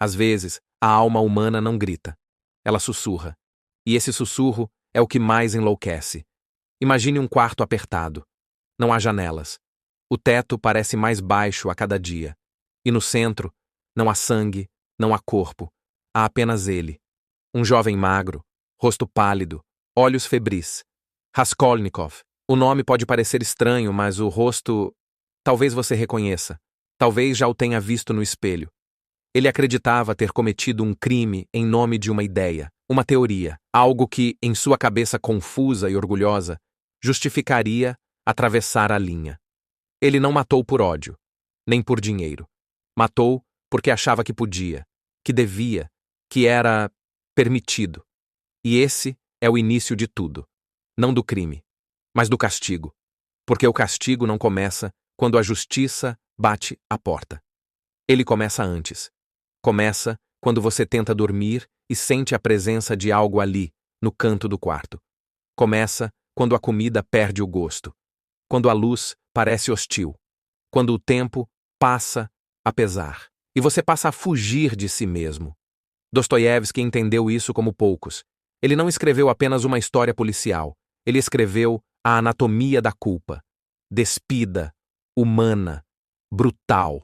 Às vezes, a alma humana não grita. Ela sussurra. E esse sussurro é o que mais enlouquece. Imagine um quarto apertado. Não há janelas. O teto parece mais baixo a cada dia. E no centro, não há sangue, não há corpo. Há apenas ele. Um jovem magro, rosto pálido, olhos febris. Raskolnikov. O nome pode parecer estranho, mas o rosto... Talvez você reconheça. Talvez já o tenha visto no espelho. Ele acreditava ter cometido um crime em nome de uma ideia, uma teoria, algo que, em sua cabeça confusa e orgulhosa, justificaria atravessar a linha. Ele não matou por ódio, nem por dinheiro. Matou porque achava que podia, que devia, que era permitido. E esse é o início de tudo. Não do crime, mas do castigo. Porque o castigo não começa quando a justiça bate à porta. Ele começa antes. Começa quando você tenta dormir e sente a presença de algo ali, no canto do quarto. Começa quando a comida perde o gosto. Quando a luz parece hostil. Quando o tempo passa a pesar. E você passa a fugir de si mesmo. Dostoiévski entendeu isso como poucos. Ele não escreveu apenas uma história policial. Ele escreveu a anatomia da culpa. Despida, humana, brutal.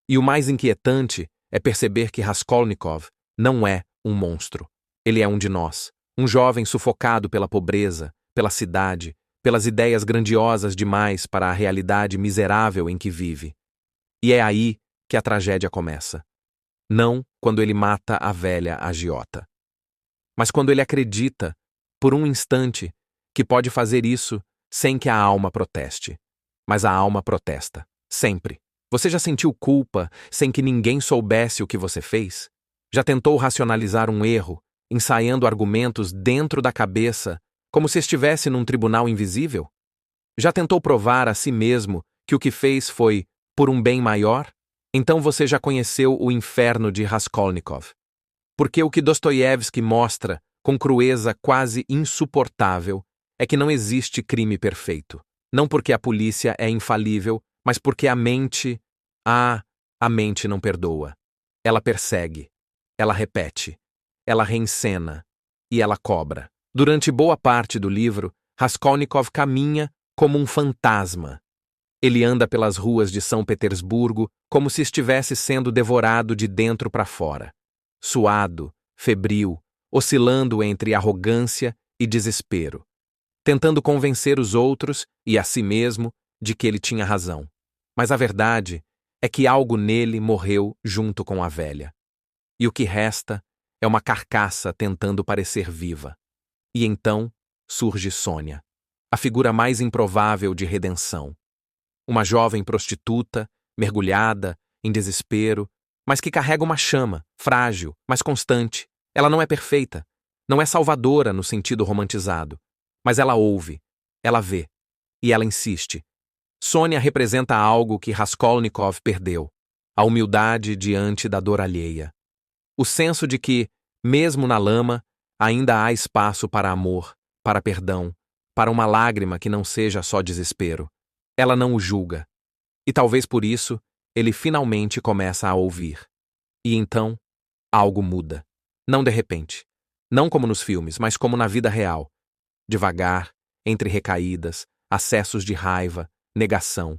E o mais inquietante é perceber que Raskolnikov não é um monstro. Ele é um de nós. Um jovem sufocado pela pobreza, pela cidade, pelas ideias grandiosas demais para a realidade miserável em que vive. E é aí que a tragédia começa. Não quando ele mata a velha agiota, mas quando ele acredita, por um instante, que pode fazer isso sem que a alma proteste. Mas a alma protesta, sempre. Você já sentiu culpa sem que ninguém soubesse o que você fez? Já tentou racionalizar um erro, ensaiando argumentos dentro da cabeça, como se estivesse num tribunal invisível? Já tentou provar a si mesmo que o que fez foi por um bem maior? Então você já conheceu o inferno de Raskolnikov. Porque o que Dostoiévski mostra, com crueza quase insuportável, é que não existe crime perfeito. Não porque a polícia é infalível, mas porque a mente não perdoa. Ela persegue, ela repete, ela reencena e ela cobra. Durante boa parte do livro, Raskolnikov caminha como um fantasma. Ele anda pelas ruas de São Petersburgo como se estivesse sendo devorado de dentro para fora. Suado, febril, oscilando entre arrogância e desespero. Tentando convencer os outros e a si mesmo de que ele tinha razão. Mas a verdade é que algo nele morreu junto com a velha. E o que resta é uma carcaça tentando parecer viva. E então surge Sônia, a figura mais improvável de redenção. Uma jovem prostituta, mergulhada, em desespero, mas que carrega uma chama, frágil, mas constante. Ela não é perfeita, não é salvadora no sentido romantizado, mas ela ouve, ela vê, e ela insiste. Sônia representa algo que Raskolnikov perdeu, a humildade diante da dor alheia. O senso de que, mesmo na lama, ainda há espaço para amor, para perdão, para uma lágrima que não seja só desespero. Ela não o julga. E talvez por isso, ele finalmente começa a ouvir. E então, algo muda. Não de repente. Não como nos filmes, mas como na vida real. Devagar, entre recaídas, acessos de raiva, negação.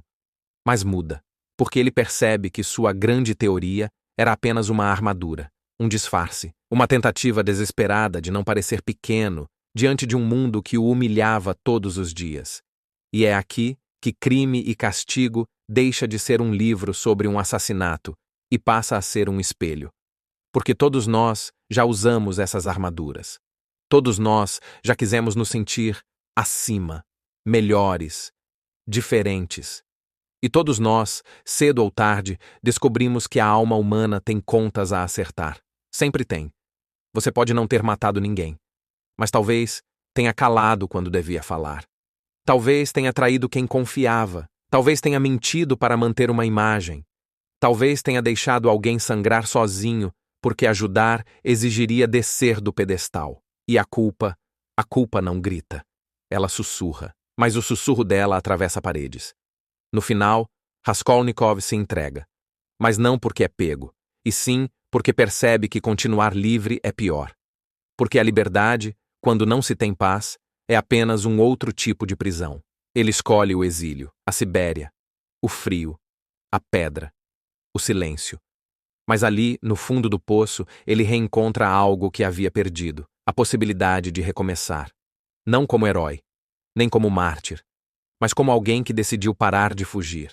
Mas muda, porque ele percebe que sua grande teoria era apenas uma armadura, um disfarce, uma tentativa desesperada de não parecer pequeno diante de um mundo que o humilhava todos os dias. E é aqui que Crime e Castigo deixa de ser um livro sobre um assassinato e passa a ser um espelho. Porque todos nós já usamos essas armaduras. Todos nós já quisemos nos sentir acima, melhores, diferentes. E todos nós, cedo ou tarde, descobrimos que a alma humana tem contas a acertar. Sempre tem. Você pode não ter matado ninguém, mas talvez tenha calado quando devia falar. Talvez tenha traído quem confiava. Talvez tenha mentido para manter uma imagem. Talvez tenha deixado alguém sangrar sozinho, porque ajudar exigiria descer do pedestal. E a culpa não grita. Ela sussurra, mas o sussurro dela atravessa paredes. No final, Raskolnikov se entrega. Mas não porque é pego, e sim porque percebe que continuar livre é pior. Porque a liberdade, quando não se tem paz, é apenas um outro tipo de prisão. Ele escolhe o exílio, a Sibéria, o frio, a pedra, o silêncio. Mas ali, no fundo do poço, ele reencontra algo que havia perdido, a possibilidade de recomeçar. Não como herói, nem como mártir, mas como alguém que decidiu parar de fugir.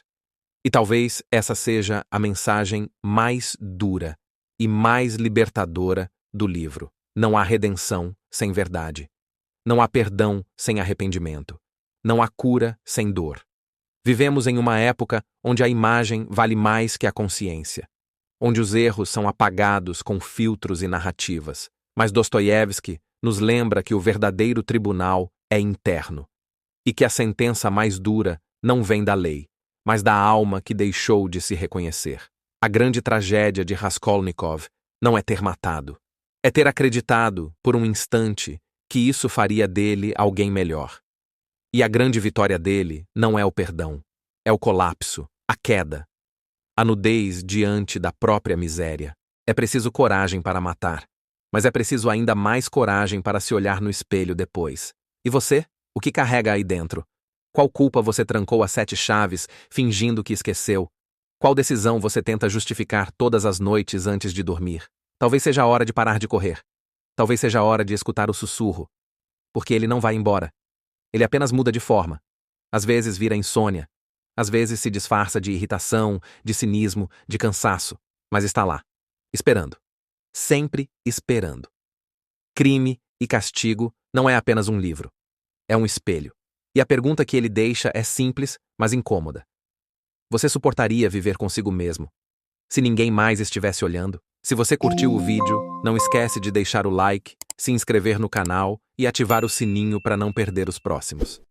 E talvez essa seja a mensagem mais dura e mais libertadora do livro. Não há redenção sem verdade. Não há perdão sem arrependimento. Não há cura sem dor. Vivemos em uma época onde a imagem vale mais que a consciência, onde os erros são apagados com filtros e narrativas. Mas Dostoiévski nos lembra que o verdadeiro tribunal é interno e que a sentença mais dura não vem da lei, mas da alma que deixou de se reconhecer. A grande tragédia de Raskolnikov não é ter matado, é ter acreditado, por um instante, que isso faria dele alguém melhor. E a grande vitória dele não é o perdão, é o colapso, a queda, a nudez diante da própria miséria. É preciso coragem para matar, mas é preciso ainda mais coragem para se olhar no espelho depois. E você? O que carrega aí dentro? Qual culpa você trancou a 7 chaves, fingindo que esqueceu? Qual decisão você tenta justificar todas as noites antes de dormir? Talvez seja a hora de parar de correr. Talvez seja a hora de escutar o sussurro. Porque ele não vai embora. Ele apenas muda de forma. Às vezes vira insônia. Às vezes se disfarça de irritação, de cinismo, de cansaço. Mas está lá, esperando. Sempre esperando. Crime e Castigo não é apenas um livro. É um espelho. E a pergunta que ele deixa é simples, mas incômoda. Você suportaria viver consigo mesmo se ninguém mais estivesse olhando? Se você curtiu o vídeo, não esquece de deixar o like, se inscrever no canal e ativar o sininho para não perder os próximos.